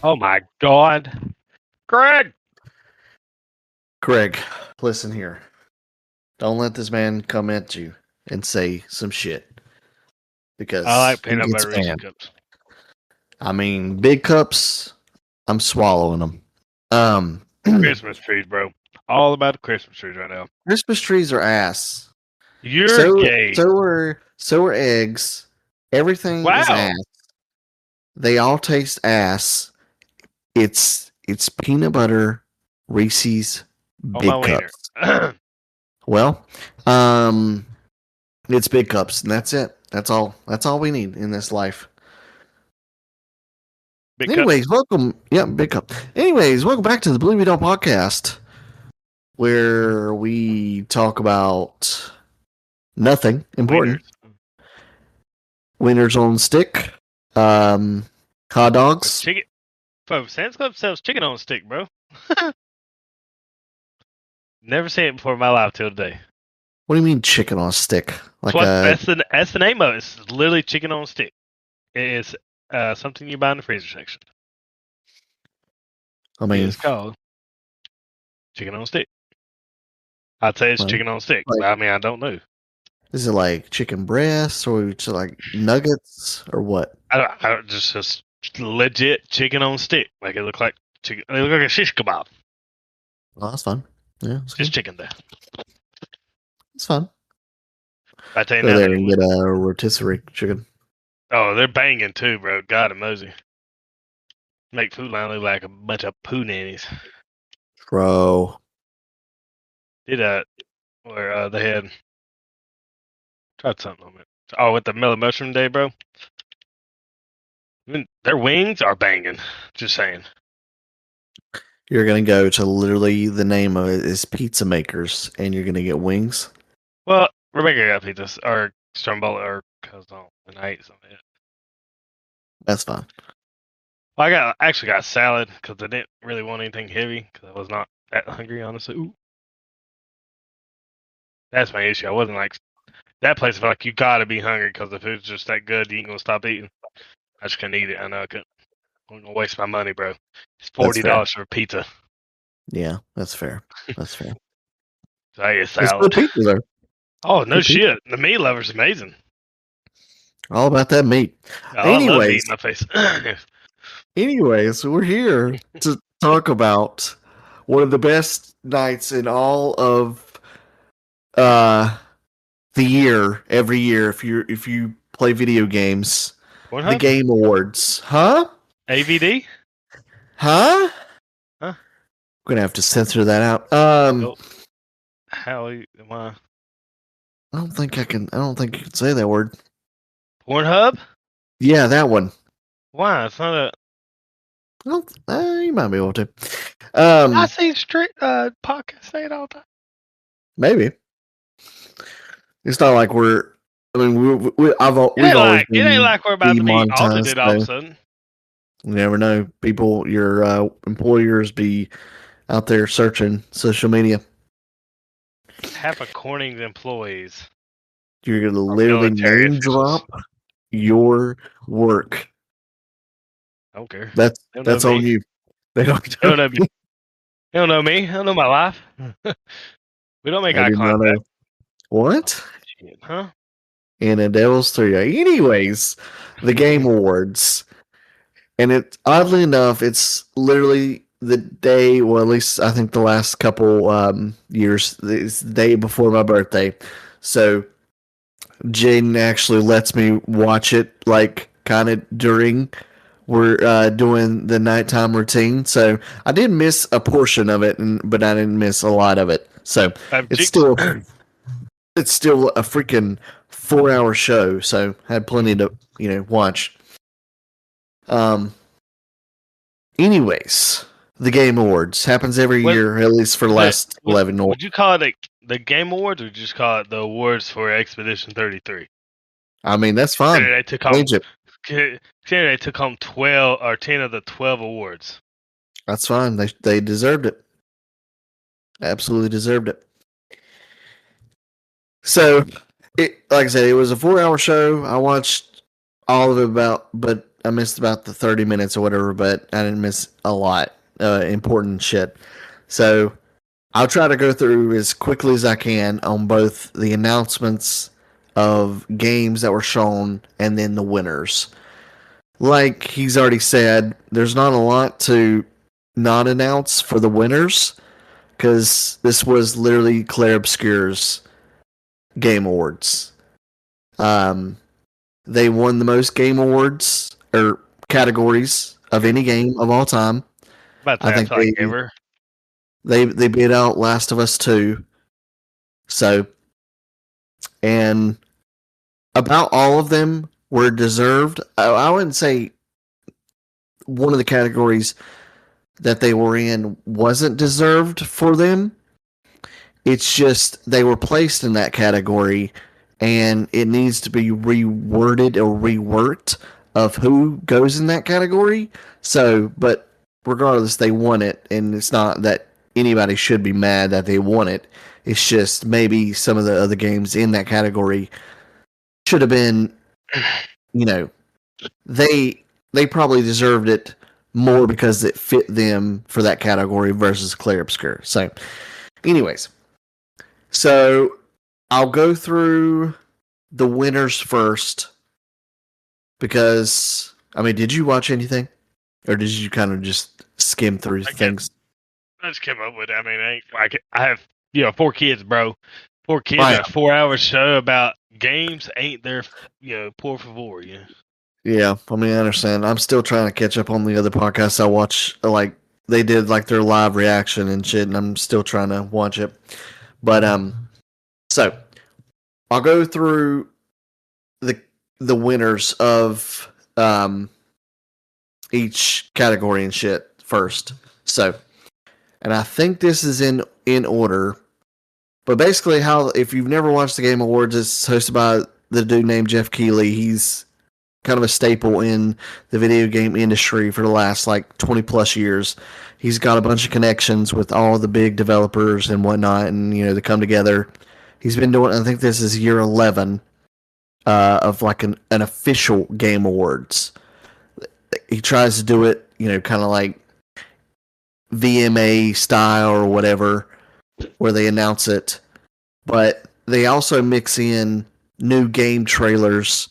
Oh my God, Greg! Greg, listen here. Don't let this man come at you and say some shit. Because I like he peanut gets butter Reese's mad. cups. I mean, big cups, I'm swallowing them. Christmas trees, bro. All about the Christmas trees right now. Christmas trees are ass. You're gay. So are eggs. Everything is Wow. ass. They all taste ass. It's peanut butter Reese's On my big wiener. cups. Well, it's big cups, and that's it. That's all we need in this life. Big Anyways, cups. welcome. Yeah, big cup. Anyways, welcome back to the Believe It All podcast, where we talk about nothing important. Wieners on stick, hot dogs. Chicken. Bro, Sam's Club sells chicken on a stick, bro. Never seen it before in my life till today. What do you mean chicken on a stick? That's the name of it. It's literally chicken on a stick. It's something you buy in the freezer section. I mean, it's called chicken on a stick. I'd say it's chicken on a stick. Like, I mean, I don't know. Is it like chicken breasts or like nuggets or what? I don't just legit chicken on a stick. Like it look like chicken. It look like a shish kebab. Oh, that's fun. Yeah, just chicken there. It's fun. I tell you Go now, there and get a rotisserie chicken. Oh, they're banging too, bro. God and Mosey. Make Food Line look like a bunch of poo nannies. Bro. Did where they had tried something on it. Oh, with the mellow mushroom day, bro. I mean, their wings are banging. Just saying. You're gonna go to literally the name of it is Pizza Makers, and you're gonna get wings. Well, Rebecca got pizzas or stromboli or cousin, and I ate some of it. That's fine. Well, I actually got salad because I didn't really want anything heavy because I was not that hungry, honestly. Ooh. That's my issue. I wasn't like that place. I feel like you gotta be hungry because the food's just that good, you ain't gonna stop eating. I just couldn't eat it. I know I couldn't. I'm gonna waste my money, bro. It's $40 for pizza. Yeah, that's fair. That's fair. So I ate salad. It's good pizza, though. Oh no shit! The meat lover's amazing. All about that meat. Oh, I love meat in my face. Anyways, we're here to talk about one of the best nights in all of the year, every year. If you play video games, the Game Awards, huh? AVD, huh? Huh? We're gonna have to censor that out. How am I? I don't think you can say that word. Pornhub? Yeah, that one. Why? It's not a. Well, you might be able to. I see street podcast say it all the time. Maybe. It's not like we're. I mean, we've always it ain't like we're about to be audited all of a sudden. You never know. People, your employers be out there searching social media. Half of Corning's employees. You're going to literally name drop your work. I don't care. That's on you. They don't know me. They don't know me. They don't know my life. We don't make eye contact. What? Shit, huh? And a Devil's 3. Anyways, the Game Awards. And oddly enough, it's literally the day, well, at least I think the last couple years, it's the day before my birthday. So Jaden actually lets me watch it, like, kind of during we're doing the nighttime routine. So I did miss a portion of it, but I didn't miss a lot of it. So it's still a freaking 4-hour show. So had plenty to watch. Anyways, the Game Awards happens every year, at least for the last 11 years. Would you call it the Game Awards, or just call it the awards for Expedition 33? I mean, that's fine. They took home 12 or 10 of the 12 awards. That's fine. They deserved it. Absolutely deserved it. So, like I said, it was a 4-hour show. I watched all of it but missed about the 30 minutes or whatever, but I didn't miss a lot important shit. So I'll try to go through as quickly as I can on both the announcements of games that were shown and then the winners. Like he's already said, there's not a lot to not announce for the winners because this was literally Claire Obscure's Game Awards. They won the most Game Awards or categories of any game of all time. About I that, I think feel like ever. they beat out Last of Us 2. So, and about all of them were deserved. I wouldn't say one of the categories that they were in wasn't deserved for them. It's just they were placed in that category and it needs to be reworded or reworked of who goes in that category. So, but regardless, they won it, and it's not that anybody should be mad that they won it. It's just maybe some of the other games in that category should have been, you know, they probably deserved it more because it fit them for that category versus Claire Obscure. So, anyways, so I'll go through the winners first because I mean, did you watch anything, or did you kind of just skim through things? I just came up with it. I mean, I have 4 kids, bro. 4 kids, Right. a 4-hour show about games ain't their por favor, yeah. Yeah, I mean, I understand. I'm still trying to catch up on the other podcasts I watch. Like they did like their live reaction and shit, and I'm still trying to watch it. But so I'll go through the winners of each category and shit first. So, and I think this is in order. But basically, how if you've never watched the Game Awards, it's hosted by the dude named Jeff Keighley. He's kind of a staple in the video game industry for the last like 20 plus years. He's got a bunch of connections with all the big developers and whatnot, and they come together. He's been doing, I think this is year 11 of like an official Game Awards. He tries to do it, kind of like VMA style or whatever, where they announce it, but they also mix in new game trailers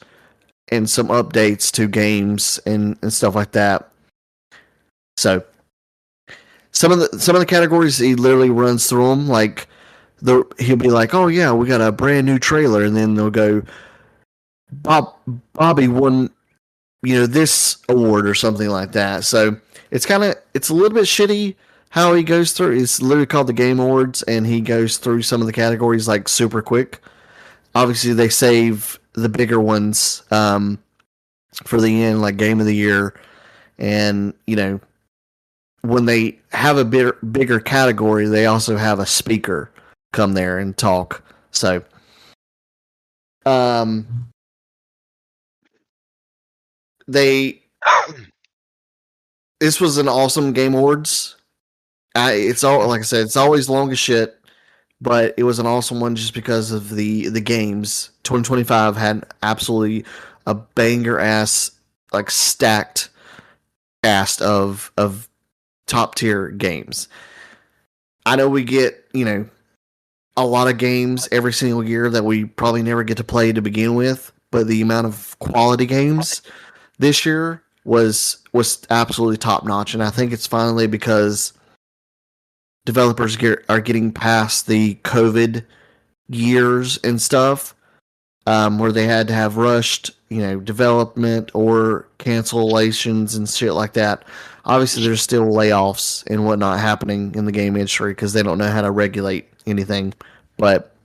and some updates to games and stuff like that. So some of the categories he literally runs through them. Like he'll be like, "Oh yeah, we got a brand new trailer," and then they'll go, Bobby won, this award or something like that. So it's a little bit shitty how he goes through. It's literally called the Game Awards, and he goes through some of the categories like super quick. Obviously, they save the bigger ones for the end, like Game of the Year, and when they have a bigger category, they also have a speaker come there and talk. So, this was an awesome Game Awards. It's all, like I said, it's always long as shit, but it was an awesome one just because of the games. 2025 had absolutely a banger ass, like stacked cast of top tier games. I know we get, a lot of games every single year that we probably never get to play to begin with, but the amount of quality games this year was absolutely top notch, and I think it's finally because developers are getting past the COVID years and stuff, where they had to have rushed, development or cancellations and shit like that. Obviously, there's still layoffs and whatnot happening in the game industry because they don't know how to regulate anything. But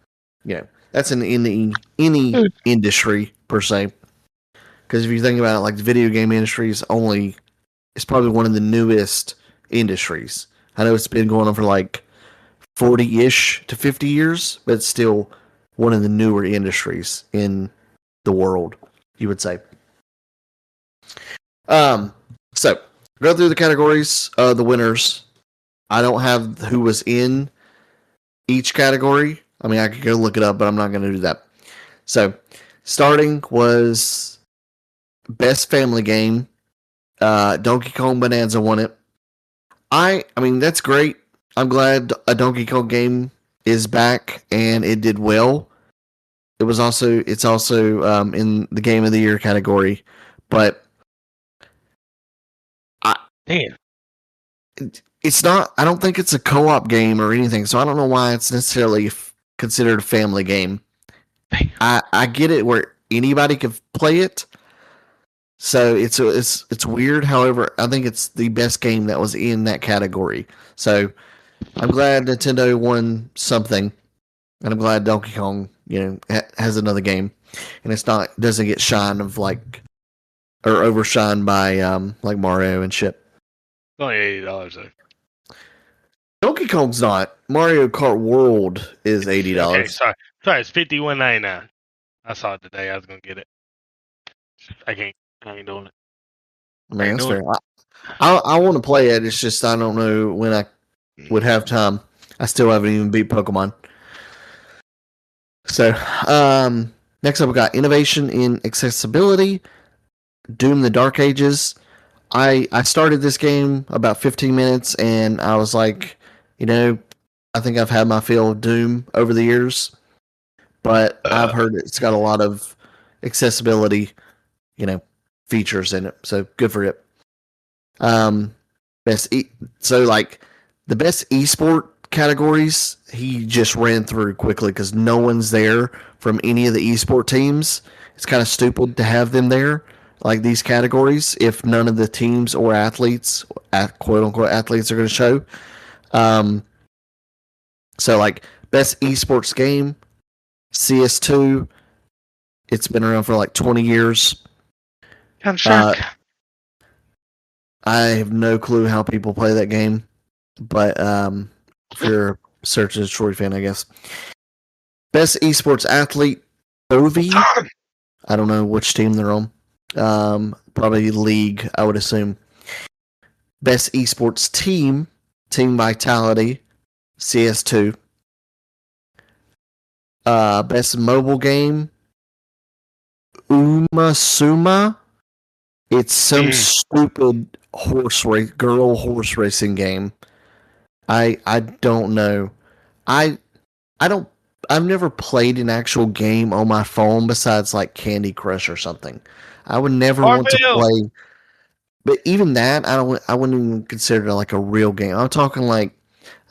that's in any industry per se. Because if you think about it, like the video game industry it's probably one of the newest industries. I know it's been going on for like 40-ish to 50 years, but it's still one of the newer industries in the world, you would say. So go through the categories, the winners. I don't have who was in each category. I mean, I could go look it up, but I'm not going to do that. So starting was Best Family Game. Donkey Kong Bonanza won it. I mean that's great. I'm glad a Donkey Kong game is back and it did well. It's also in the Game of the Year category, but I, Damn. it's not. I don't think it's a co-op game or anything, so I don't know why it's necessarily considered a family game. Damn. I get it where anybody could play it, so it's weird. However, I think it's the best game that was in that category. So I'm glad Nintendo won something, and I'm glad Donkey Kong has another game, and it's not doesn't get shine of like or overshined by like Mario and shit. It's only $80 though. Donkey Kong's not. Mario Kart World is $80. Okay, sorry, it's $51.99. I saw it today. I was gonna get it. I ain't doing it. Man, that's fair. I want to play it. It's just I don't know when I would have time. I still haven't even beat Pokemon. So, next up we got innovation in accessibility. Doom: The Dark Ages. I started this game about 15 minutes and I was like, I think I've had my fill of Doom over the years, but I've heard it's got a lot of accessibility, features in it. So good for it. So like the best esport categories, he just ran through quickly because no one's there from any of the esport teams. It's kind of stupid to have them there, like these categories, if none of the teams or athletes, quote unquote athletes, are going to show. So like best esports game, CS2. It's been around for like 20 years. Counter-Strike. I have no clue how people play that game, but if you're a Search and Destroy fan, I guess. Best esports athlete, Ovi. I don't know which team they're on. Probably League, I would assume. Best esports team, Team Vitality, CS2. Best mobile game, Umasuma. It's some stupid girl horse racing game. I don't know. I've never played an actual game on my phone besides like Candy Crush or something. I would never want to play. But even that, I wouldn't even consider it like a real game. I'm talking like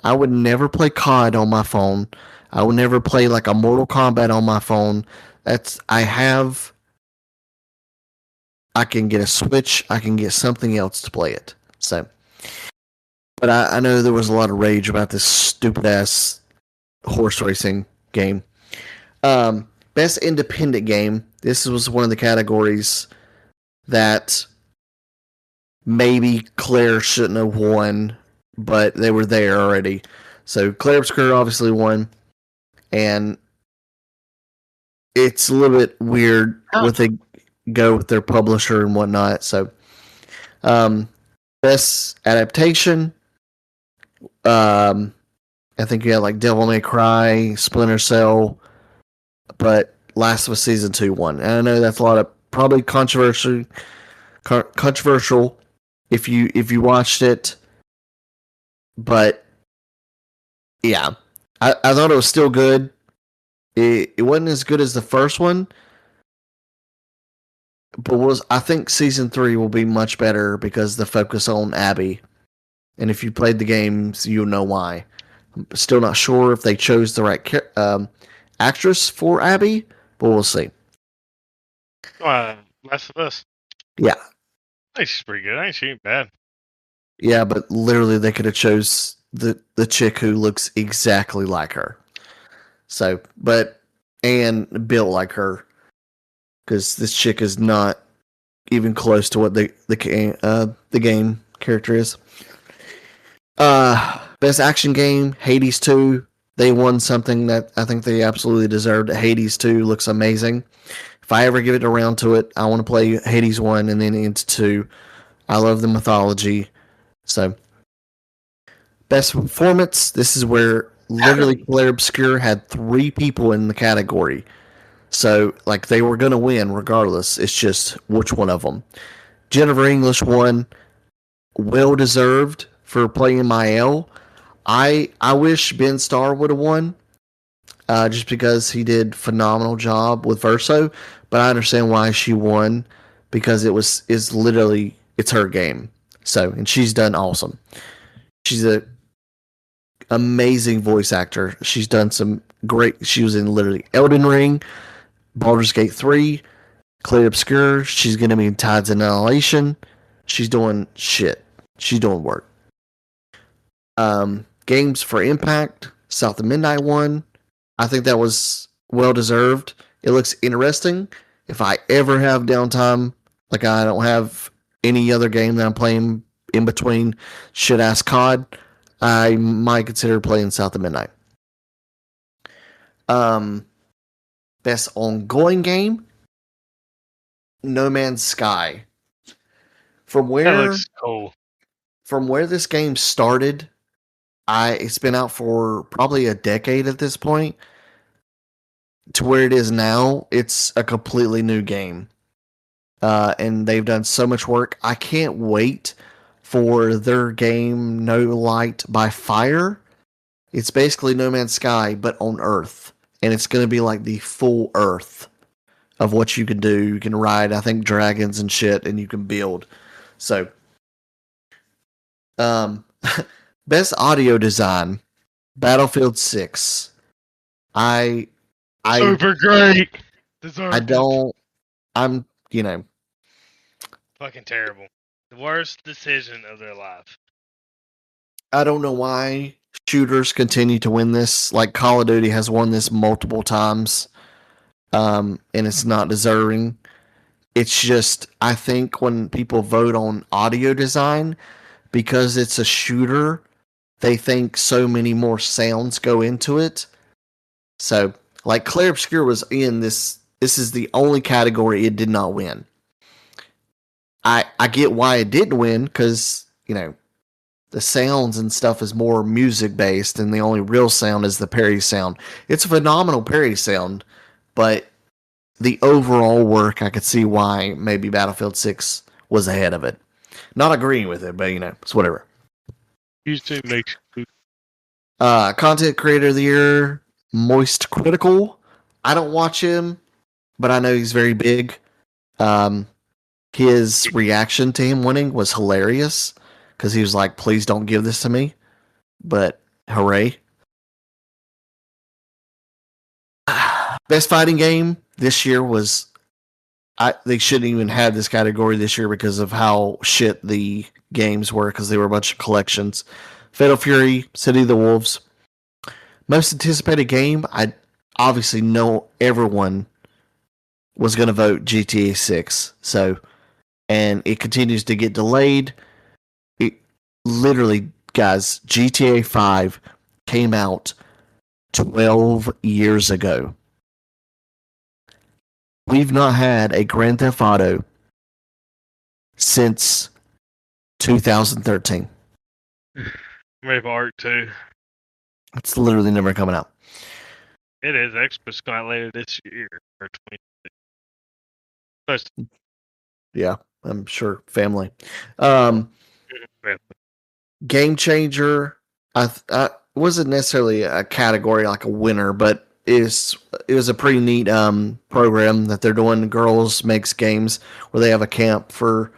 I would never play COD on my phone. I would never play like a Mortal Kombat on my phone. I can get a Switch. I can get something else to play it. So, but I know there was a lot of rage about this stupid ass horse racing game. Best independent game. This was one of the categories that maybe Claire shouldn't have won, but they were there already. So Claire Obscure obviously won, and it's a little bit weird what they go with their publisher and whatnot. So, best adaptation. I think you had like Devil May Cry, Splinter Cell, but Last of Us Season 2 won. And I know that's a lot of probably controversial if you watched it, but yeah, I thought it was still good. It wasn't as good as the first one, but I think Season 3 will be much better because the focus on Abby. And if you played the games, you'll know why. I'm still not sure if they chose the right actress for Abby, but we'll see. Last of Us. Yeah. I think she's pretty good. I think she ain't bad. Yeah, but literally they could have chose the chick who looks exactly like her. So, and built like her, because this chick is not even close to what the game character is. Best action game, Hades 2. They won something that I think they absolutely deserved. Hades 2 looks amazing. If I ever get around to it, I want to play Hades 1 and then into 2. I love the mythology. So, best performance. This is where literally Claire Obscure had 3 people in the category. So, like, they were going to win regardless. It's just which one of them. Jennifer English won, well deserved for playing Mael. I wish Ben Starr would have won, just because he did phenomenal job with Verso. But I understand why she won, because is literally it's her game. So, and she's done awesome. She's a amazing voice actor. She's done some great. She was in literally Elden Ring, Baldur's Gate 3, Clay Obscure. She's gonna be in Tides of Annihilation. She's doing shit. She's doing work. Games for Impact, South of Midnight won. I think that was well deserved. It looks interesting. If I ever have downtime, like I don't have any other game that I'm playing in between shit ass COD, I might consider playing South of Midnight. Um, Best ongoing game, No Man's Sky. From That where looks cool. from where this game started, it's been out for probably a decade at this point. To where it is now, it's a completely new game. And they've done so much work. I can't wait for their game No Light by Fire. It's basically No Man's Sky, but on Earth. And it's going to be like the full Earth of what you can do. You can ride, I think, dragons and shit, and you can build. So, um, best audio design, Battlefield 6. I, I, Super great. I Deserved it. don't, I'm, Fucking terrible. The worst decision of their life. I don't know why shooters continue to win this. Like Call of Duty has won this multiple times, and it's not deserving. It's just I think when people vote on audio design, because it's a shooter, they think so many more sounds go into it. So, like Clair Obscure was in this. This is the only category it did not win. I get why it didn't win, because the sounds and stuff is more music based, and the only real sound is the parry sound. It's a phenomenal parry sound, but the overall work, I could see why maybe Battlefield 6 was ahead of it. Not agreeing with it, but it's whatever. Houston makes Content Creator of the Year, Moist Critical. I don't watch him, but I know he's very big. His reaction to him winning was hilarious, because he was like, please don't give this to me. But hooray. Best fighting game this year was. They shouldn't even have this category this year because of how shit the games were, because they were a bunch of collections. Fatal Fury, City of the Wolves. Most anticipated game, I obviously know everyone was going to vote GTA 6. So, and it continues to get delayed. It literally, guys, GTA 5 came out 12 years ago. We've not had a Grand Theft Auto since 2013. Rape Art too. It's literally never coming out. It is Xbox got later this year or 20. Yeah, I'm sure. Family. Um, Game Changer. I wasn't necessarily a category like a winner, but it was a pretty neat program that they're doing. Girls Makes Games, where they have a camp for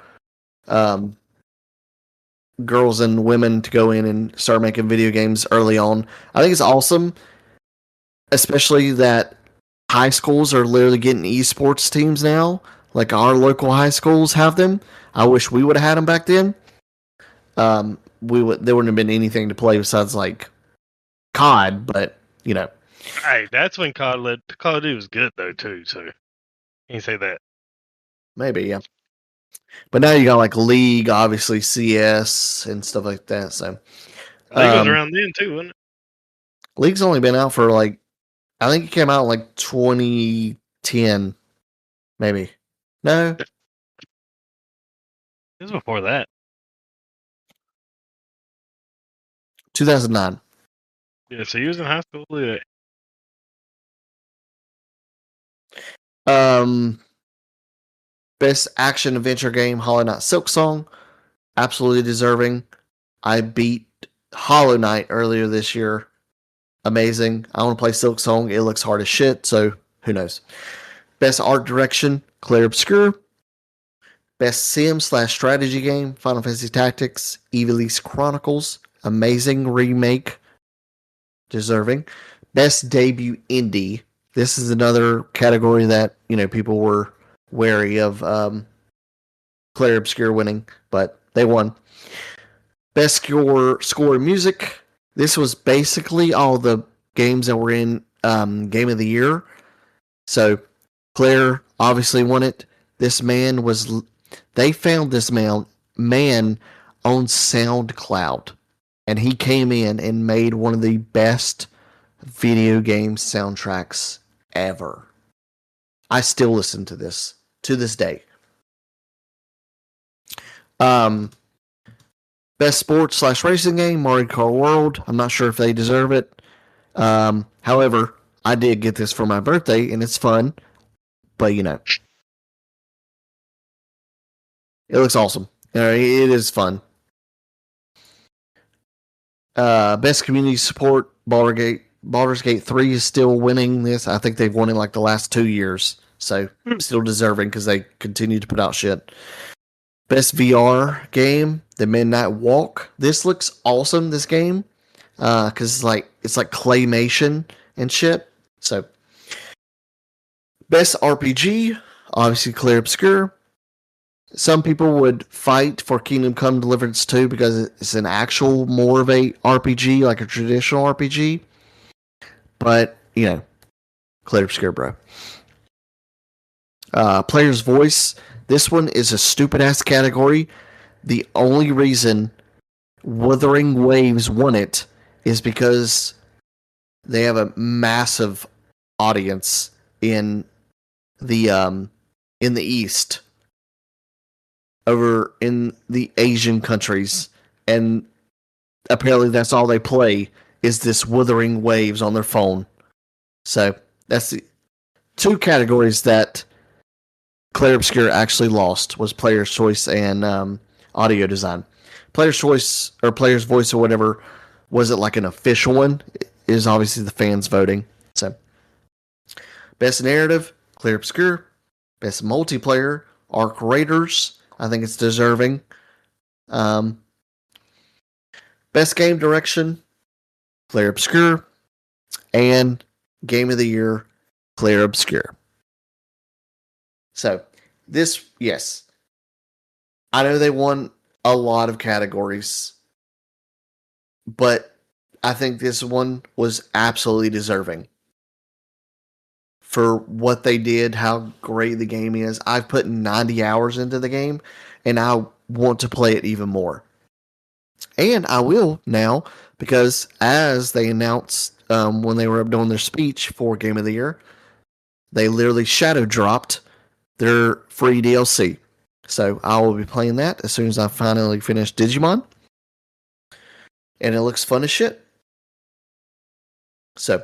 girls and women to go in and start making video games early on. I think it's awesome, especially that high schools are literally getting esports teams now. Like our local high schools have them. I wish we would have had them back then. There wouldn't have been anything to play besides like COD, but Hey, that's when Call of Duty was good though too. So you can say that. maybe, yeah. But now you got like League, obviously CS and stuff like that. So League was around then too, wasn't it? League's only been out for like, I think it came out in like 2010, maybe. No, It was before that. 2009. Yeah, so he was in high school. Look at Um, Best action adventure game, Hollow Knight Silk Song. Absolutely deserving. I beat Hollow Knight earlier this year. Amazing. I want to play Silk Song. It looks hard as shit, so who knows. Best art direction, Clair Obscur. Best sim/strategy game, Final Fantasy Tactics, Ivalice Chronicles. Amazing remake. Deserving. Best debut indie. This is another category that, people were wary of Clair Obscur winning, but they won. Best score music. This was basically all the games that were in Game of the Year. So Claire obviously won it. This man was. They found this man on SoundCloud, and he came in and made one of the best video game soundtracks ever. I still listen to this to this day. Best sports/racing game, Mario Kart World. I'm not sure if they deserve it. However, I did get this for my birthday, and it's fun. But, it looks awesome. It is fun. Best community support, Baldur's Gate 3 is still winning this. I think they've won it like the last 2 years. So, still deserving because they continue to put out shit. Best VR game, The Midnight Walk. This looks awesome, this game. Because it's like claymation and shit. So, best RPG, obviously Clair Obscur. Some people would fight for Kingdom Come Deliverance 2 because it's an actual more of a RPG, like a traditional RPG. But, Clair Obscur, bro. Player's Voice. This one is a stupid ass category. The only reason Wuthering Waves won it is because they have a massive audience in the East, over in the Asian countries, and apparently that's all they play is this Wuthering Waves on their phone. So that's the two categories that Clair Obscur actually lost, was Player's Choice and audio design. Player's Choice or Player's Voice or whatever wasn't like an official one. It is obviously the fans voting. So, best narrative, Clair Obscur. Best multiplayer, Arc Raiders. I think it's deserving. Best game direction, Clair Obscur. And Game of the Year, Clair Obscur. So, this, yes. I know they won a lot of categories, but I think this one was absolutely deserving for what they did, how great the game is. I've put 90 hours into the game, and I want to play it even more. And I will now, because as they announced when they were doing their speech for Game of the Year, they literally shadow dropped their free DLC. So I will be playing that as soon as I finally finish Digimon. And it looks fun as shit. So,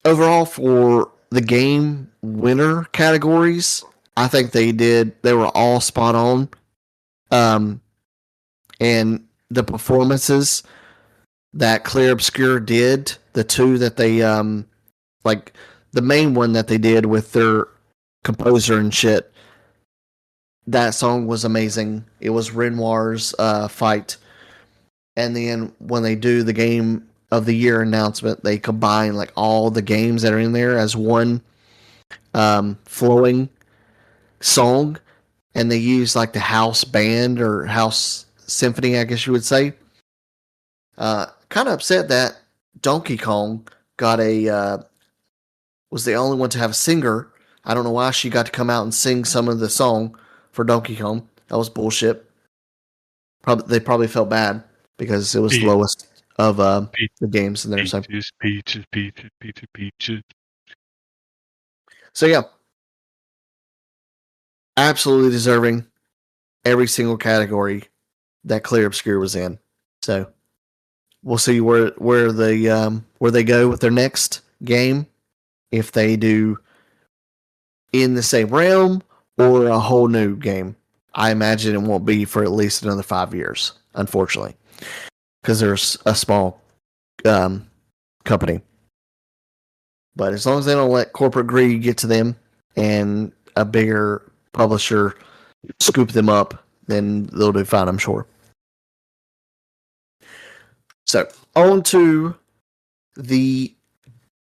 overall, for the game winner categories, I think they were all spot on. And the performances that Clair Obscur did, the two that they, like the main one that they did with their composer and shit, that song was amazing. It was Renoir's fight. And then when they do the Game of the Year announcement, they combine like all the games that are in there as one flowing song. And they use like the house band or house symphony, I guess you would say. Kind of upset that Donkey Kong was the only one to have a singer. I don't know why she got to come out and sing some of the song for Donkey Kong. That was bullshit. They probably felt bad because it was the lowest of the games in there. Peaches. So yeah, absolutely deserving every single category that Clair Obscur was in. So we'll see where they go with their next game, if they do in the same realm or a whole new game. I imagine it won't be for at least another 5 years, unfortunately, because there's a small company. But as long as they don't let corporate greed get to them and a bigger publisher scoop them up, then they'll do fine, I'm sure. So, on to the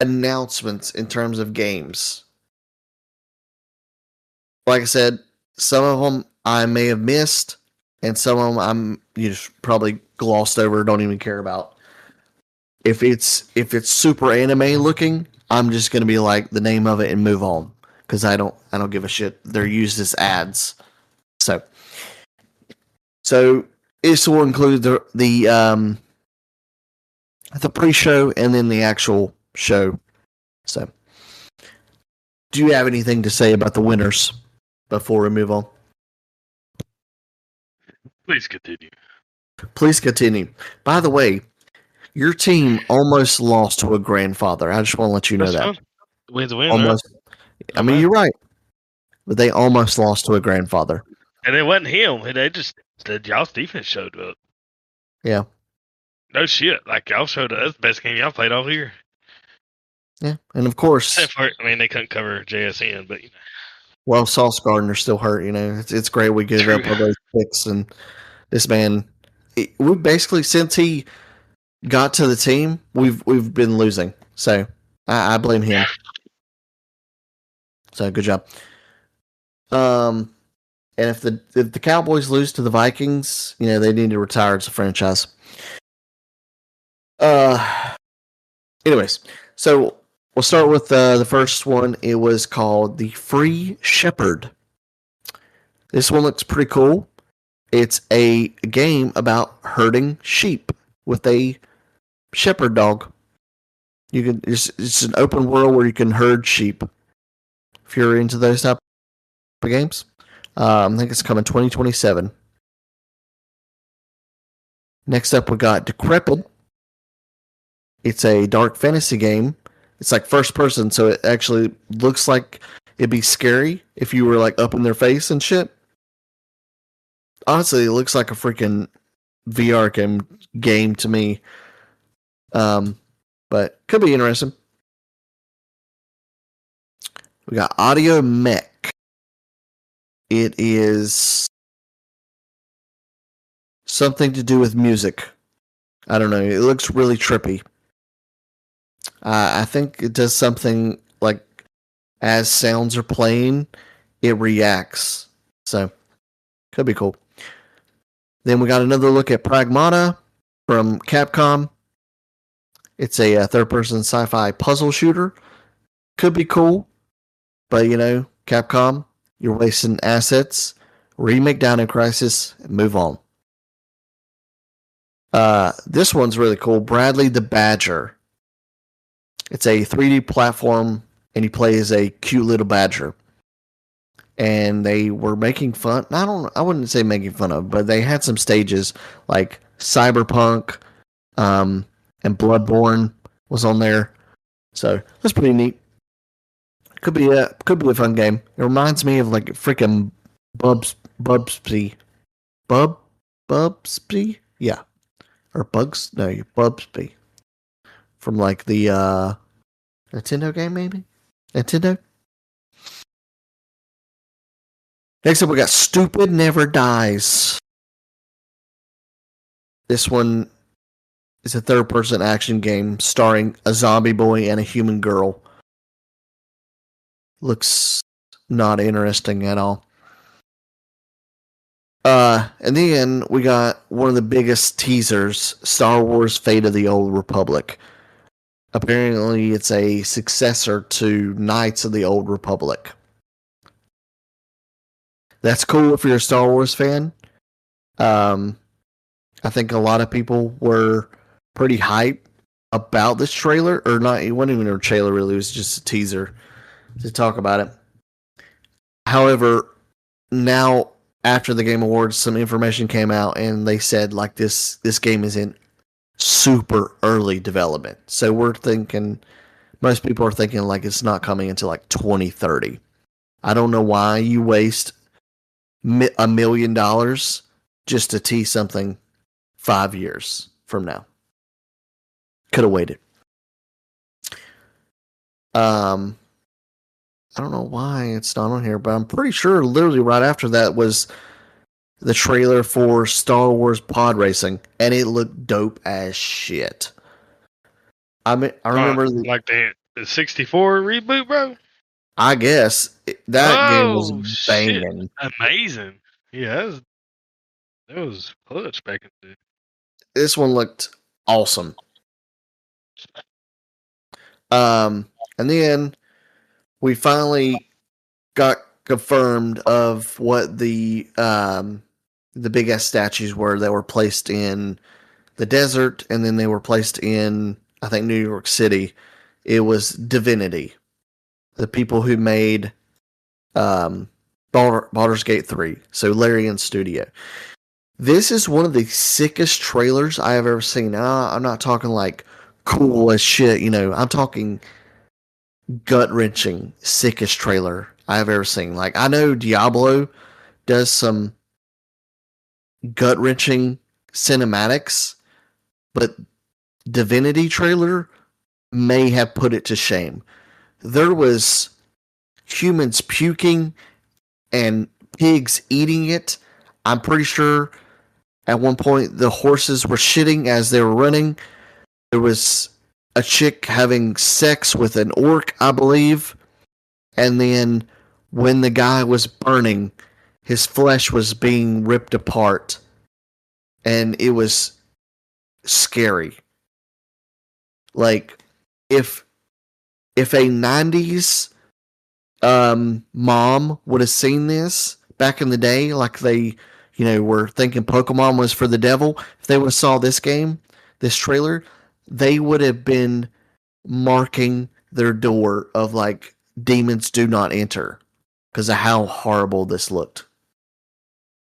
announcements in terms of games. Like I said, some of them I may have missed, and some of them I'm just probably glossed over, don't even care about. If it's super anime looking, I'm just gonna be like the name of it and move on because I don't give a shit. They're used as ads, so this will include the pre-show and then the actual show. So, do you have anything to say about the winners before we move on? Please continue. Please continue. By the way, your team almost lost to a grandfather. I just want to let you know that. Wins a win, almost. Right? I mean, you're right. But they almost lost to a grandfather. And it wasn't him. They just y'all's defense showed up. Yeah. No shit. Like y'all showed up. That's the best game y'all played all year. Yeah, and of course, they couldn't cover JSN, but well, Sauce Gardner's still hurt. It's great we give up all those picks, and this man, we basically since he got to the team, we've been losing. So I blame him. So good job. And if the Cowboys lose to the Vikings, they need to retire as a franchise. Anyways, so we'll start with the first one. It was called the Free Shepherd. This one looks pretty cool. It's a game about herding sheep with a shepherd dog. It's an open world where you can herd sheep. If you're into those type of games, I think it's coming 2027. Next up, we got Decrepit. It's a dark fantasy game. It's like first person, so it actually looks like it'd be scary if you were like up in their face and shit. Honestly, it looks like a freaking VR game to me. But could be interesting. We got Audio Mech. It is something to do with music. I don't know. It looks really trippy. I think it does something like as sounds are playing, it reacts. So, could be cool. Then we got another look at Pragmata from Capcom. It's a third-person sci-fi puzzle shooter. Could be cool, but Capcom, you're wasting assets. Remake Dino Crisis and move on. This one's really cool. Bradley the Badger. It's a 3D platform, and you play as a cute little badger. And they were making fun. I wouldn't say making fun of, but they had some stages like Cyberpunk, and Bloodborne was on there. So that's pretty neat. Could be a fun game. It reminds me of like freaking Bubsby. Bubsby? Yeah. Or Bubsby. From like the Nintendo game, maybe? Nintendo? Next up, we got Stupid Never Dies. This one is a third-person action game starring a zombie boy and a human girl. Looks not interesting at all. And then we got one of the biggest teasers, Star Wars Fate of the Old Republic. Apparently, it's a successor to Knights of the Old Republic. That's cool if you're a Star Wars fan. I think a lot of people were pretty hyped about this trailer, or not. It wasn't even a trailer, really. It was just a teaser to talk about it. However, now after the Game Awards, some information came out, and they said like this game is in super early development. So we're thinking, most people are thinking like it's not coming until like 2030. I don't know why you waste $1 million just to tease something 5 years from now. Could have waited. I don't know why it's not on here, but I'm pretty sure literally right after that was the trailer for Star Wars Pod Racing, and it looked dope as shit. I remember like the 64 reboot, bro. I guess that game was Oh shit! banging. Amazing. Yeah, that was clutch back in the day. This one looked awesome. And then we finally got confirmed of what the big ass statues were that were placed in the desert, and then they were placed in, I think, New York City. It was Divinity, the people who made Baldur's Gate 3, so Larian Studio. This is one of the sickest trailers I have ever seen. I'm not talking like cool as shit, you know. I'm talking gut-wrenching, sickest trailer I've ever seen. Like, I know Diablo does some gut-wrenching cinematics, but Divinity trailer may have put it to shame. There was humans puking and pigs eating it. I'm pretty sure at one point the horses were shitting as they were running. There was a chick having sex with an orc, I believe. And then when the guy was burning, his flesh was being ripped apart. And it was scary. Like, if a 90s mom would have seen this back in the day, like they, you know, were thinking Pokemon was for the devil, if they would have saw this game, this trailer, they would have been marking their door of like, demons do not enter, because of how horrible this looked.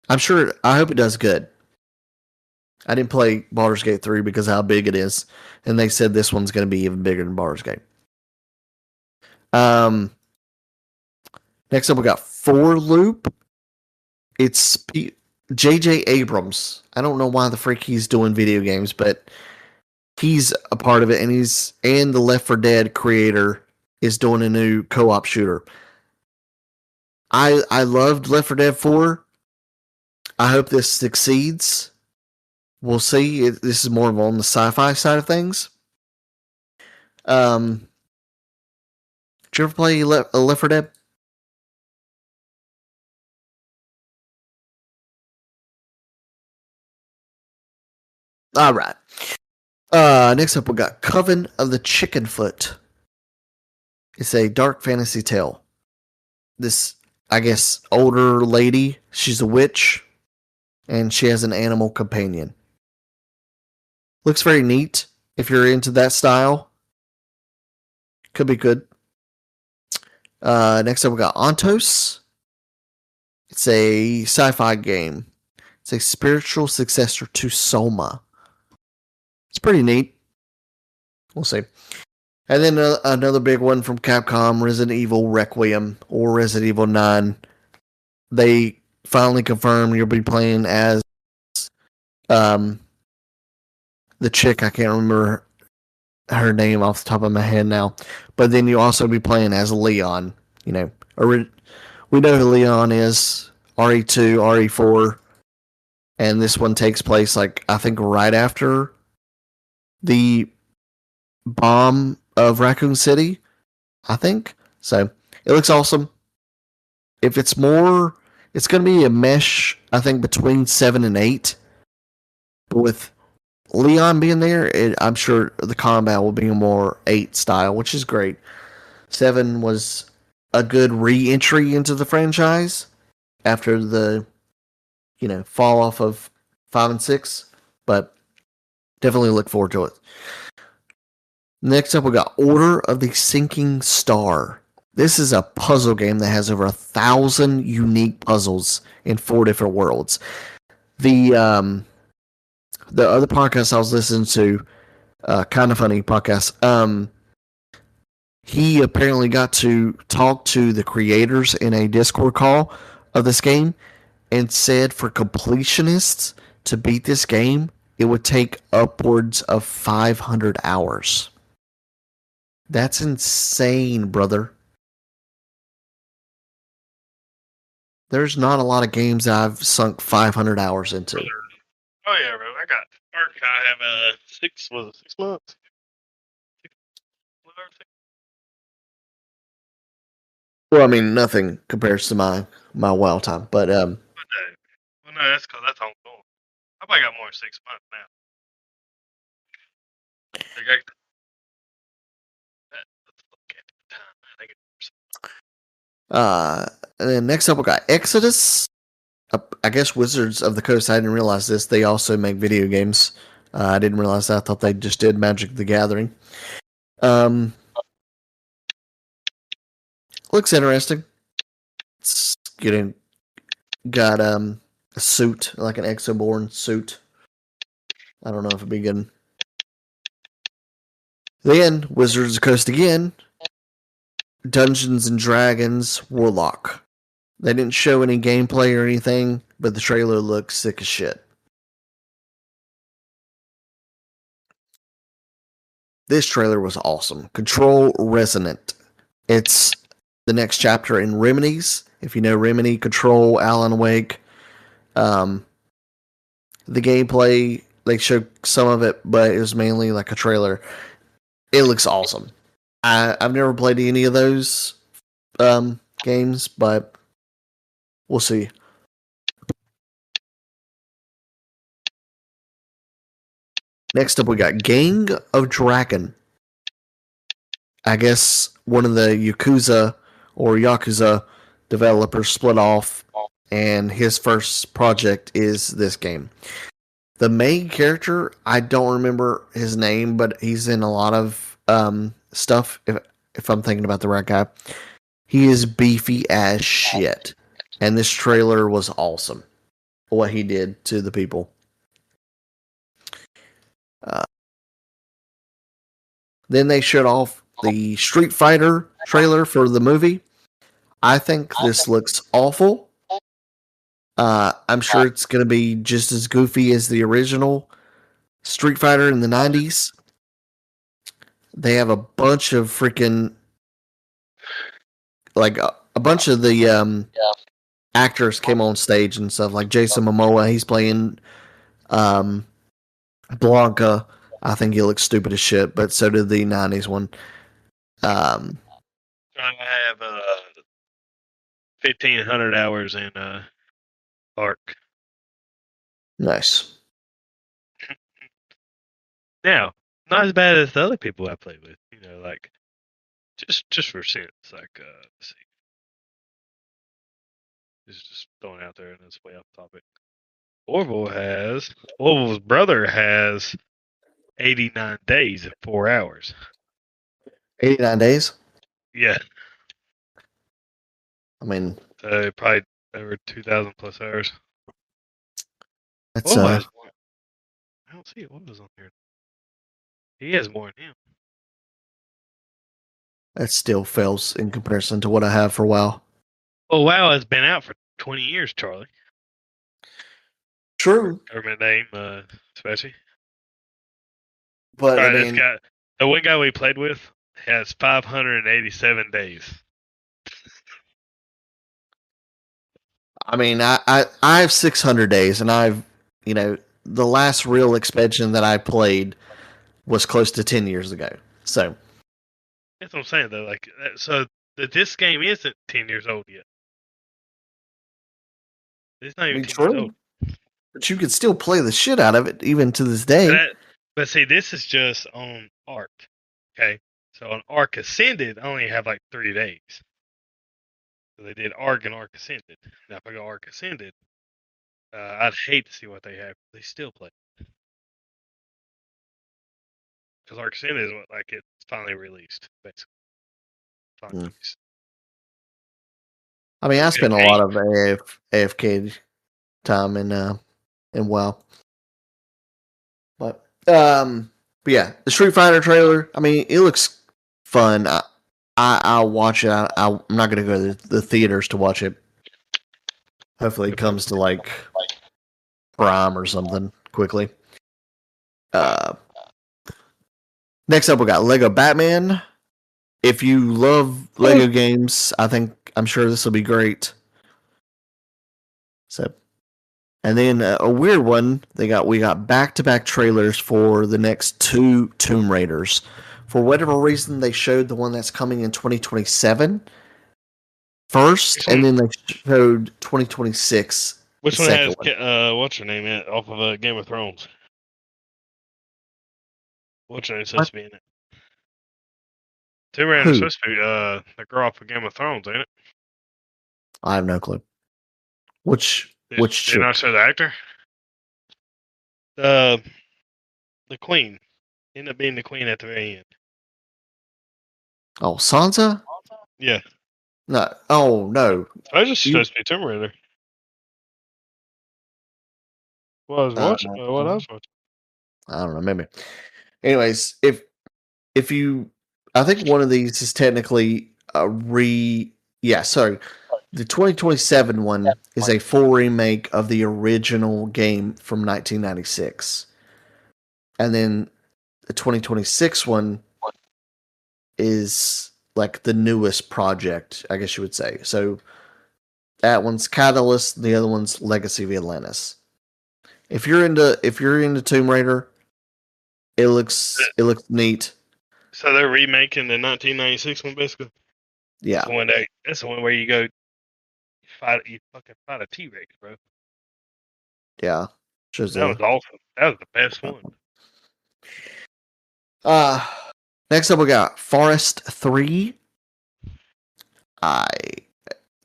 I hope it does good. I didn't play Baldur's Gate 3 because of how big it is, and they said this one's going to be even bigger than Baldur's Gate. Next up, we got Four Loop. It's J.J. Abrams. I don't know why the freak he's doing video games, but he's a part of it, and the Left 4 Dead creator is doing a new co-op shooter. I loved Left 4 Dead 4. I hope this succeeds. We'll see. This is more on the sci-fi side of things. Did you ever play Left 4 Dead? All right. Next up, we got Coven of the Chickenfoot. It's a dark fantasy tale. This, I guess, older lady, she's a witch, and she has an animal companion. Looks very neat if you're into that style. Could be good. Next up, we got Ontos. It's a sci-fi game. It's a spiritual successor to Soma. It's pretty neat. We'll see. And then another big one from Capcom, Resident Evil Requiem or Resident Evil 9. They finally confirmed you'll be playing as the chick. I can't remember her name off the top of my head now. But then you'll also be playing as Leon. You know, we know who Leon is. RE2, RE4. And this one takes place, like, I think right after the bomb of Raccoon City, I think. So it looks awesome. If it's more, it's going to be a mesh, I think, between 7 and 8. But with Leon being there, I'm sure the combat will be more 8 style, which is great. 7 was a good re-entry into the franchise after the, fall off of 5 and 6. But definitely look forward to it. Next up, we got Order of the Sinking Star. This is a puzzle game that has over 1,000 unique puzzles in 4 different worlds. The other podcast I was listening to, Kind of Funny podcast, he apparently got to talk to the creators in a Discord call of this game and said for completionists to beat this game, it would take upwards of 500 hours. That's insane, brother. There's not a lot of games I've sunk 500 hours into. Oh yeah, bro. I got Ark. I have 6 months. 6 months. Well, I mean, nothing compares to my WoW time, but Well, no, that's because that's ongoing. I probably got more than 6 months now. Like, let's look at the time. I think and then next up we got Exodus. I guess Wizards of the Coast. I didn't realize this. They also make video games. I didn't realize that. I thought they just did Magic the Gathering. Looks interesting. It's got a suit, like an Exoborn suit. I don't know if it'd be good. Then Wizards of the Coast again. Dungeons and Dragons Warlock. They didn't show any gameplay or anything, but the trailer looks sick as shit. This trailer was awesome. Control Resonant. It's the next chapter in Remedies. If you know Remedy, Control, Alan Wake. The gameplay, they showed some of it, but it was mainly like a trailer. It looks awesome. I've never played any of those games, but we'll see. Next up, we got Gang of Dragon. I guess one of the Yakuza developers split off, and his first project is this game. The main character, I don't remember his name, but he's in a lot of stuff. If I'm thinking about the right guy, he is beefy as shit, and this trailer was awesome. What he did to the people. Then they showed off the Street Fighter trailer for the movie. I think this looks awful. I'm sure it's going to be just as goofy as the original Street Fighter in the 90s. They have a bunch of freaking, like, a bunch of the actors came on stage and stuff. Like Jason Momoa, he's playing Blanca. I think he looks stupid as shit, but so did the 90s one. I have 1,500 hours in Ark. Nice. Now, not as bad as the other people I played with. You know, like just for sense. Like, let's see. This is just throwing out there and it's way off topic. Orville's brother has 89 days and 4 hours. 89 days? Yeah. I mean, So probably over 2,000 plus hours. that's I don't see it. What was on here? He has more than him. that still fails in comparison to what I have for a while. Well, WoW has been out for 20 years, Charlie. True. Government name, especially. But All right, I mean, the one guy we played with has 587 days. I have 600 days, and the last real expansion that I played was close to 10 years ago. So That's what I'm saying, though. Like, so this game isn't 10 years old yet. It's not even 10 years old. But you could still play the shit out of it even to this day. But see, this is just on Ark. Okay, so on Ark Ascended, I only have like 3 days. So they did Ark and Ark Ascended. Now if I go Ark Ascended, I'd hate to see what they have. They still play because Ark Ascended is what, like, it's finally released, basically. Finally released. I mean, I spent a lot of AFK time in WoW. But yeah, the Street Fighter trailer. I mean, it looks fun. I'll watch it. I'm not gonna go to the theaters to watch it. Hopefully, it comes to like Prime or something quickly. Uh, Next up, we got Lego Batman. If you love Lego games, I'm sure this will be great. So, and then a weird one. We got back-to-back trailers for the next two Tomb Raiders. For whatever reason, they showed the one that's coming in 2027 first, and then they showed 2026 the Which one second has one. what's her name in it, off of Game of Thrones? What's her name supposed to be in it? Tomb Raider's Who? supposed to be the girl off of Game of Thrones, ain't it? I have no clue. Which Did not chick? show the actor? The the Queen. Ended up being the Queen at the very end. Oh, Sansa? Yeah. No. Oh no. I was just You. supposed to be Tomb Raider. What I was Uh, watching. What I was watching. I don't know. Maybe. Anyways, if you, I think one of these is technically a re. Yeah, sorry. The 2027 one is a full remake of the original game from 1996, and then the 2026 one is like the newest project, I guess you would say. So that one's Catalyst, the other one's Legacy of Atlantis. If you're into Tomb Raider, it looks neat. So they're remaking the 1996 one, basically. Yeah, That's the one where you go you fucking fight a T-Rex, bro. yeah. Shows That the was awesome. That was the best one. uh next up we got Forest 3. I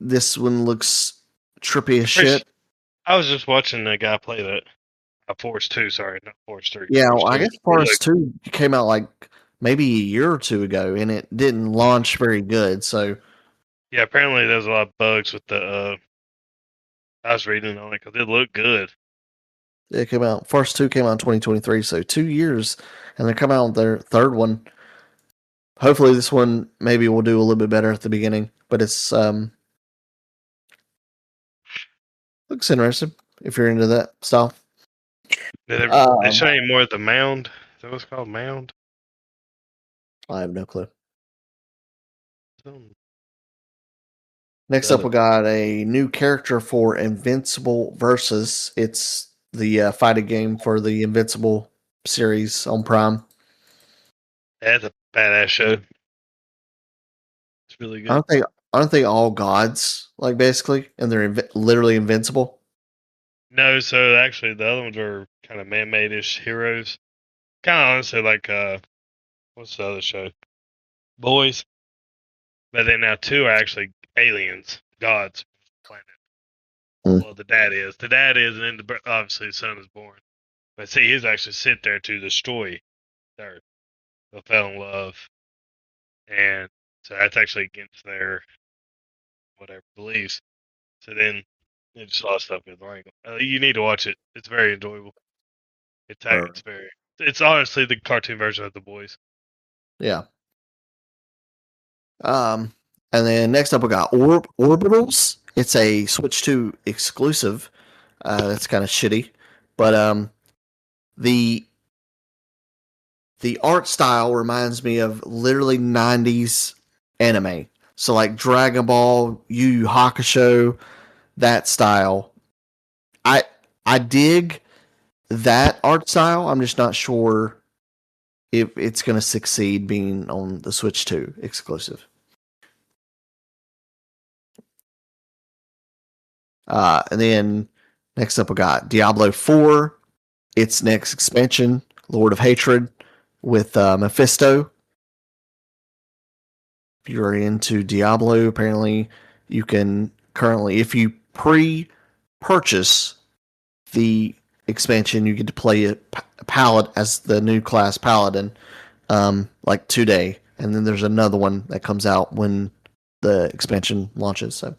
This one looks trippy as shit. I was just watching the guy play that. Force 2, sorry, not Force 3. Yeah, Force well, I 2. guess Forest 2 came out like maybe a year or two ago and it didn't launch very good, so Yeah, apparently there's a lot of bugs with the. I was reading on it because it looked good. it came out. Forest 2 came out in 2023, so 2 years, and they're coming out with their third one. Hopefully this one maybe will do a little bit better at the beginning, but it's looks interesting if you're into that style. They show you more of the mound. Is that what's called, mound? I have no clue. Something. Next The up, other we one. got a new character for Invincible Versus. It's the fighting game for the Invincible series on Prime. That's a badass show. It's really good. Aren't they all gods like basically, and they're literally invincible? No, so actually the other ones are kind of man-made-ish heroes. Kind of honestly like what's the other show? Boys. But then now two are actually aliens, gods, planet. Mm. Well, the dad is. The dad is, and then obviously the son is born. But see, he's actually sent there to destroy the Earth. They fell in love, and so that's actually against their whatever beliefs. So then it just lost stuff in the wrangle. You need to watch it. It's very enjoyable. Or It's honestly the cartoon version of the boys. yeah. Um, and then next up we got Orbitals. It's a Switch 2 exclusive. That's kind of shitty, but the the art style reminds me of literally 90s anime. So like Dragon Ball, Yu Yu Hakusho, that style. I I dig that art style. I'm just not sure if it's going to succeed being on the Switch 2 exclusive. And then next up, we got Diablo 4. Its next expansion, Lord of Hatred, with Mephisto. If you're into Diablo, apparently you can currently, if you pre-purchase the expansion, you get to play a Paladin as the new class Paladin, like today, and then there's another one that comes out when the expansion launches. So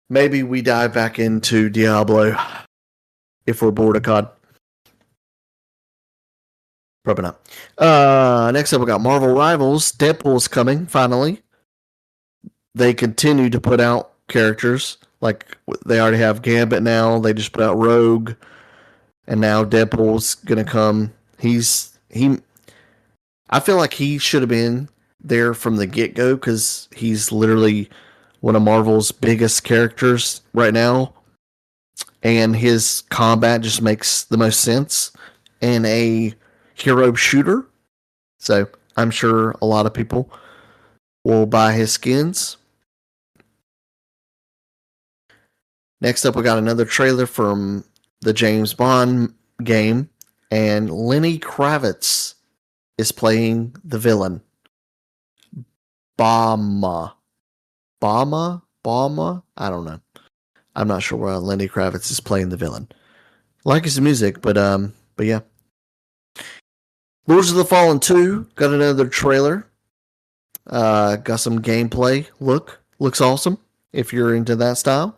maybe we dive back into Diablo if we're bored of COD. Probably not. Next up, we got Marvel Rivals. Deadpool's coming, finally. They continue to put out characters. Like, they already have Gambit now. They just put out Rogue. And now Deadpool's going to come. I feel like he should have been there from the get go because he's literally one of Marvel's biggest characters right now. And his combat just makes the most sense in a hero shooter. So I'm sure a lot of people will buy his skins. Next up, we got another trailer from the James Bond game, and Lenny Kravitz is playing the villain. Bama. I don't know. I'm not sure why Lenny Kravitz is playing the villain. Like his music, but yeah. Lords of the Fallen 2 got another trailer. Got some gameplay. Looks awesome if you're into that style.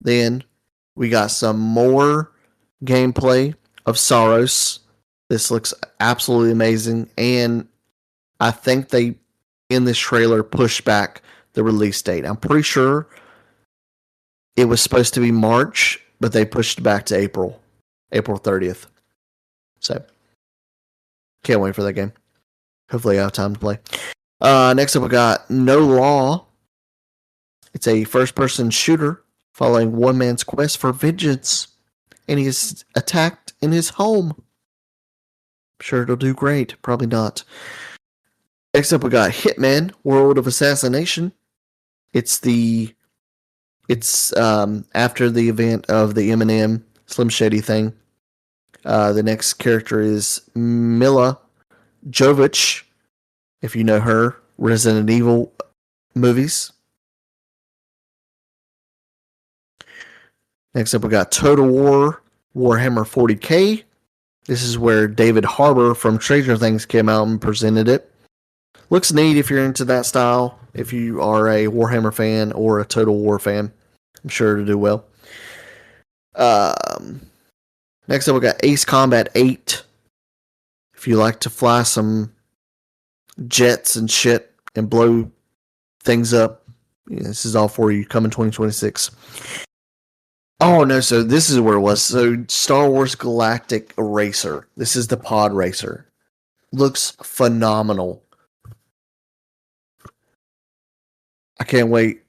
Then we got some more gameplay of Saros. This looks absolutely amazing, and I think they in this trailer pushed back the release date. I'm pretty sure it was supposed to be March, but they pushed it back to April 30th. So can't wait for that game. Hopefully I have time to play. Next up, we got No Law. It's a first-person shooter following one man's quest for vengeance, and he is attacked in his home. I'm sure it'll do great. Probably not. Next up, we got Hitman: World of Assassination. It's after the event of the Eminem Slim Shady thing. The next character is Mila Jovovich, if you know her, Resident Evil movies. Next up, we got Total War Warhammer 40k. This is where David Harbour from Stranger Things came out and presented it. Looks neat if you're into that style, if you are a Warhammer fan or a Total War fan. I'm sure to do well. Next up, we got Ace Combat 8. If you like to fly some jets and shit and blow things up, this is all for you. Coming 2026. Oh, no, so this is where it was. So Star Wars Galactic Racer. This is the pod racer. Looks phenomenal. I can't wait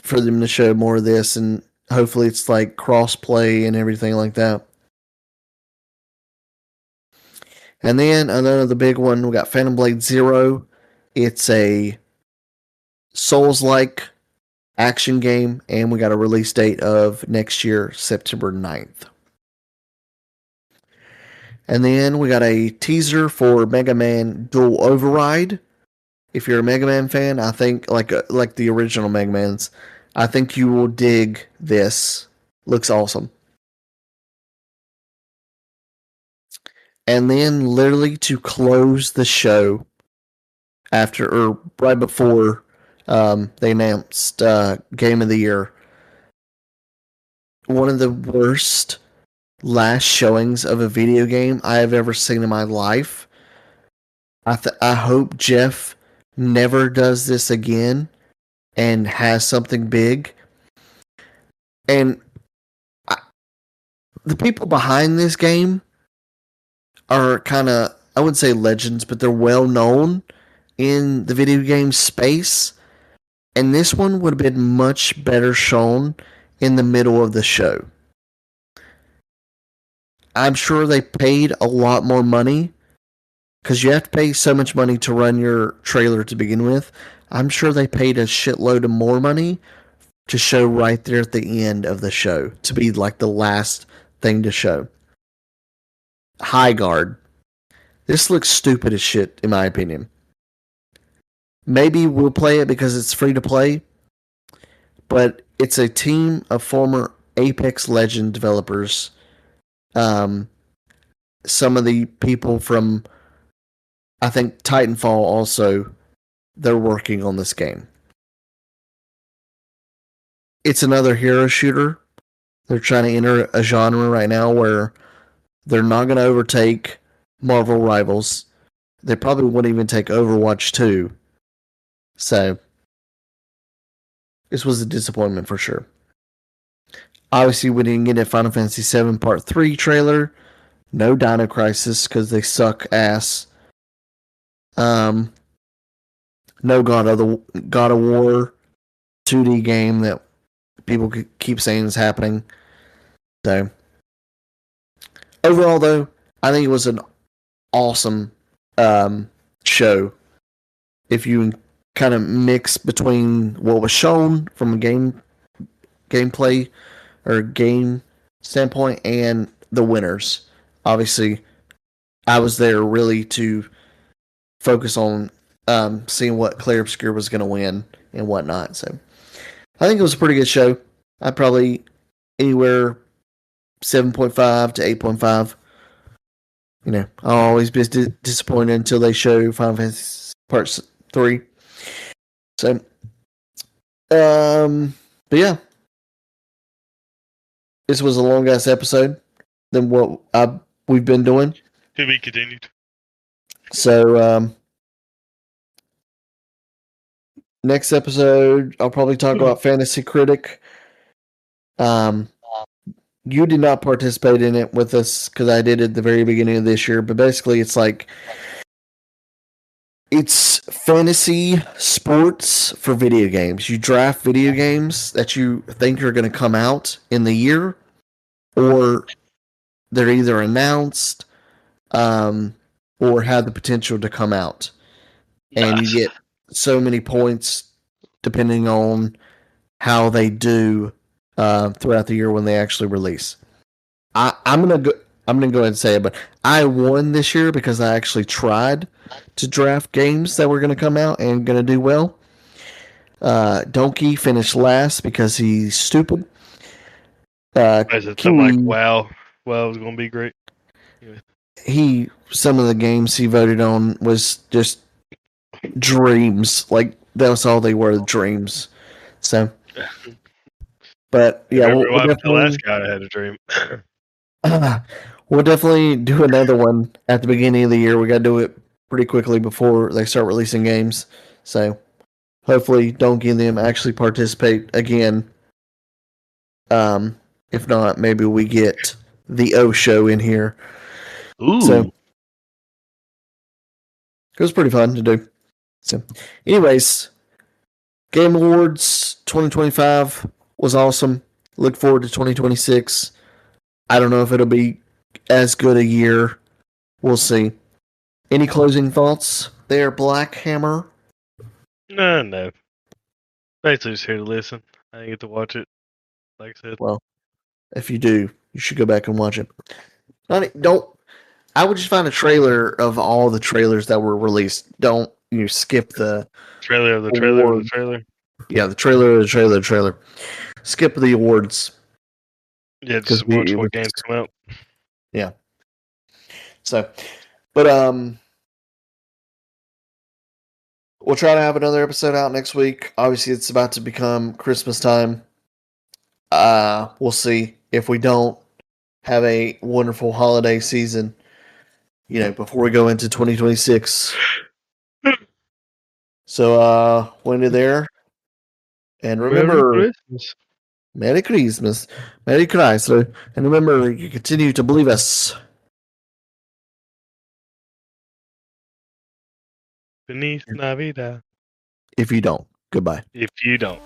for them to show more of this, and hopefully it's like cross-play and everything like that. And then another big one, we got Phantom Blade Zero. It's a Souls-like action game, and we got a release date of next year, September 9th. And then we got a teaser for Mega Man Dual Override. If you're a Mega Man fan, I think like the original Mega Mans, I think you will dig this. Looks awesome. And then literally to close the show after or right before they announced Game of the Year, one of the worst last showings of a video game I have ever seen in my life. I hope Jeff never does this again and has something big. And the people behind this game are kind of, I wouldn't say legends, but they're well known in the video game space. And this one would have been much better shown in the middle of the show. I'm sure they paid a lot more money because you have to pay so much money to run your trailer to begin with. I'm sure they paid a shitload of more money to show right there at the end of the show, to be like the last thing to show. High Guard. This looks stupid as shit, in my opinion. Maybe we'll play it because it's free to play, but it's a team of former Apex Legend developers. Some of the people from, I think, Titanfall also, they're working on this game. It's another hero shooter. They're trying to enter a genre right now where They're not going to overtake Marvel Rivals. They probably wouldn't even take Overwatch 2. So, this was a disappointment for sure. Obviously, we didn't get a Final Fantasy VII Part 3 trailer. No Dino Crisis because they suck ass. No God of War 2D game that people keep saying is happening. So, overall, though, I think it was an awesome show. If you kind of mix between what was shown from a gameplay or game standpoint and the winners. Obviously, I was there really to focus on seeing what Claire Obscure was going to win and whatnot. So I think it was a pretty good show. I'd probably anywhere 7.5 to 8.5. You know, I'll always be disappointed until they show Final Fantasy Part 3. So, but yeah, this was a long ass episode than what we've been doing. To be continued. So, next episode, I'll probably talk about Fantasy Critic. You did not participate in it with us because I did at the very beginning of this year, but basically it's like it's fantasy sports for video games. You draft video games that you think are going to come out in the year, or they're either announced or have the potential to come out. And you get so many points depending on how they do throughout the year when they actually release. I'm gonna go ahead and say it, but I won this year because I actually tried to draft games that were gonna come out and gonna do well. Donkey finished last because he's stupid. I'm like, wow, it was gonna be great. Some of the games he voted on was just dreams. Like that was all they were, dreams. So, but yeah, we'll definitely, the last guy had a dream. We'll definitely do another one at the beginning of the year. We got to do it pretty quickly before they start releasing games. So hopefully Donkey and them actually participate again. If not, maybe we get the O show in here. Ooh. So it was pretty fun to do. So anyways, Game Awards 2025 was awesome. Look forward to 2026. I don't know if it'll be as good a year. We'll see. Any closing thoughts there, Blackhammer? No. Basically just here to listen. I didn't get to watch it, like I said. Well, if you do, you should go back and watch it. I would just find a trailer of all the trailers that were released. Don't skip the trailer of the trailer of the trailer. Yeah, the trailer of the trailer. Skip the awards. Yeah, just watch what games come out. Yeah. So, but we'll try to have another episode out next week. Obviously, it's about to become Christmas time. We'll see if we don't have a wonderful holiday season, before we go into 2026. So, when you're there, and remember, Merry Christmas, Merry Chrysler, and remember, you continue to believe us. Feliz Navidad. If you don't, goodbye. If you don't.